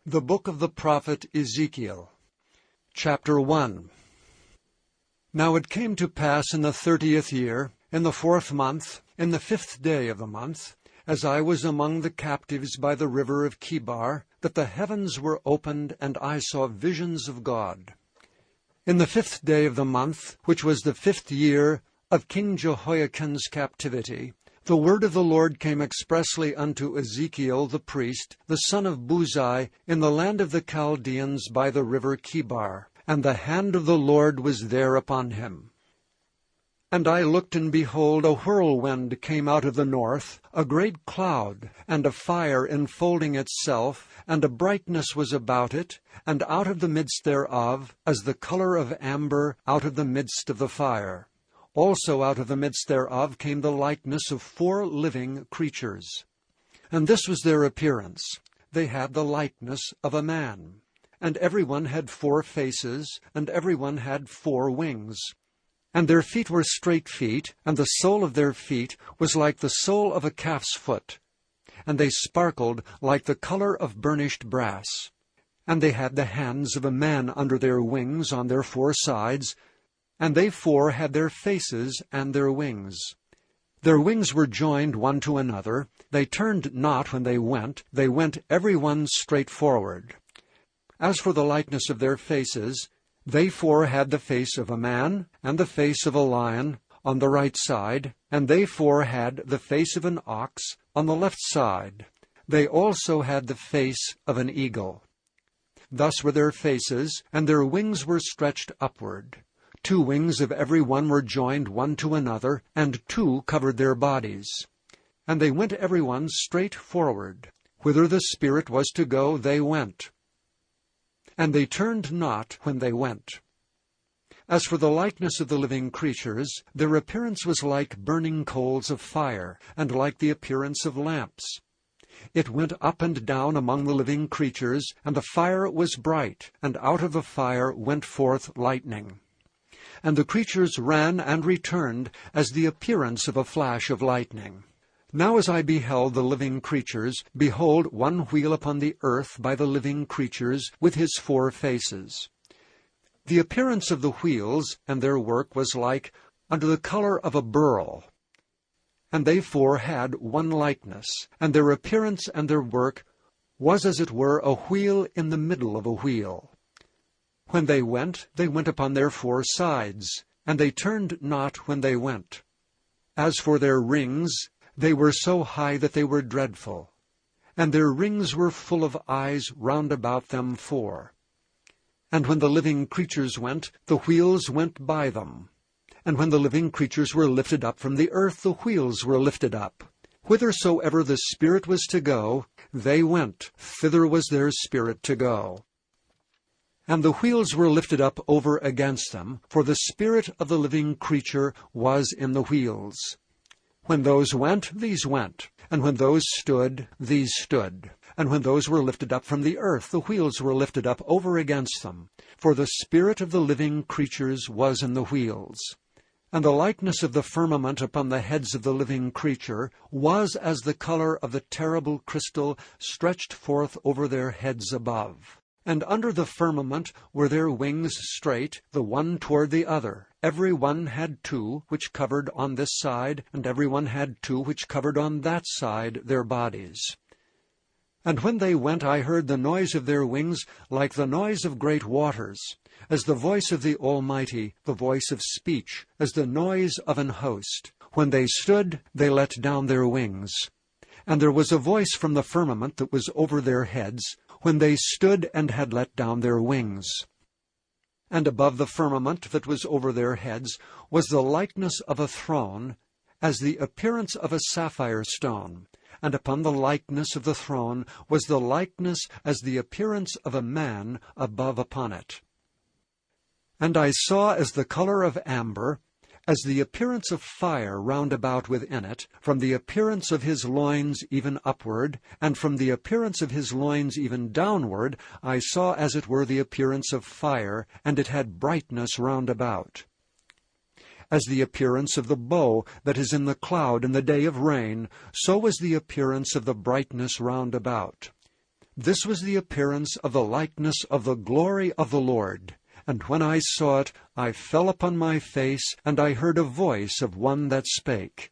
The book of the prophet Ezekiel, Chapter 1. Now it came to pass in the 30th year, in the 4th month, in the 5th day of the month, as I was among the captives by the river of Chebar, that the heavens were opened, and I saw visions of God. In the 5th day of the month, which was the 5th year of King Jehoiachin's captivity, the word of the Lord came expressly unto Ezekiel the priest, the son of Buzi, in the land of the Chaldeans by the river Chebar, and the hand of the Lord was there upon him. And I looked, and behold, a whirlwind came out of the north, a great cloud, and a fire enfolding itself, and a brightness was about it, and out of the midst thereof, as the color of amber out of the midst of the fire. Also out of the midst thereof came the likeness of 4 living creatures. And this was their appearance. They had the likeness of a man. And every one had 4 faces, and every one had 4 wings. And their feet were straight feet, and the sole of their feet was like the sole of a calf's foot. And they sparkled like the color of burnished brass. And they had the hands of a man under their wings on their 4 sides, and they 4 had their faces and their wings. Their wings were joined one to another. They turned not when they went every one straight forward. As for the likeness of their faces, they 4 had the face of a man, and the face of a lion on the right side, and they 4 had the face of an ox on the left side. They also had the face of an eagle. Thus were their faces, and their wings were stretched upward. 2 wings of every one were joined one to another, and 2 covered their bodies. And they went every one straight forward. Whither the Spirit was to go, they went. And they turned not when they went. As for the likeness of the living creatures, their appearance was like burning coals of fire, and like the appearance of lamps. It went up and down among the living creatures, and the fire was bright, and out of the fire went forth lightning. And the creatures ran and returned as the appearance of a flash of lightning. Now as I beheld the living creatures, behold, one wheel upon the earth by the living creatures with his 4 faces. The appearance of the wheels and their work was like unto the color of a beryl. And they 4 had one likeness, and their appearance and their work was as it were a wheel in the middle of a wheel. When they went upon their 4 sides, and they turned not when they went. As for their rings, they were so high that they were dreadful, and their rings were full of eyes round about them 4. And when the living creatures went, the wheels went by them. And when the living creatures were lifted up from the earth, the wheels were lifted up. Whithersoever the Spirit was to go, they went, thither was their spirit to go. And the wheels were lifted up over against them, for the spirit of the living creature was in the wheels. When those went, these went. And when those stood, these stood. And when those were lifted up from the earth, the wheels were lifted up over against them, for the spirit of the living creatures was in the wheels. And the likeness of the firmament upon the heads of the living creature was as the color of the terrible crystal stretched forth over their heads above. And under the firmament were their wings straight, the one toward the other. Every one had 2 which covered on this side, and every one had 2 which covered on that side their bodies. And when they went, I heard the noise of their wings like the noise of great waters, as the voice of the Almighty, the voice of speech, as the noise of an host. When they stood, they let down their wings. And there was a voice from the firmament that was over their heads, when they stood and had let down their wings. And above the firmament that was over their heads was the likeness of a throne, as the appearance of a sapphire stone. And upon the likeness of the throne was the likeness as the appearance of a man above upon it. And I saw as the color of amber, as the appearance of fire round about within it, from the appearance of his loins even upward, and from the appearance of his loins even downward, I saw as it were the appearance of fire, and it had brightness round about. As the appearance of the bow that is in the cloud in the day of rain, so was the appearance of the brightness round about. This was the appearance of the likeness of the glory of the Lord. And when I saw it, I fell upon my face, and I heard a voice of one that spake.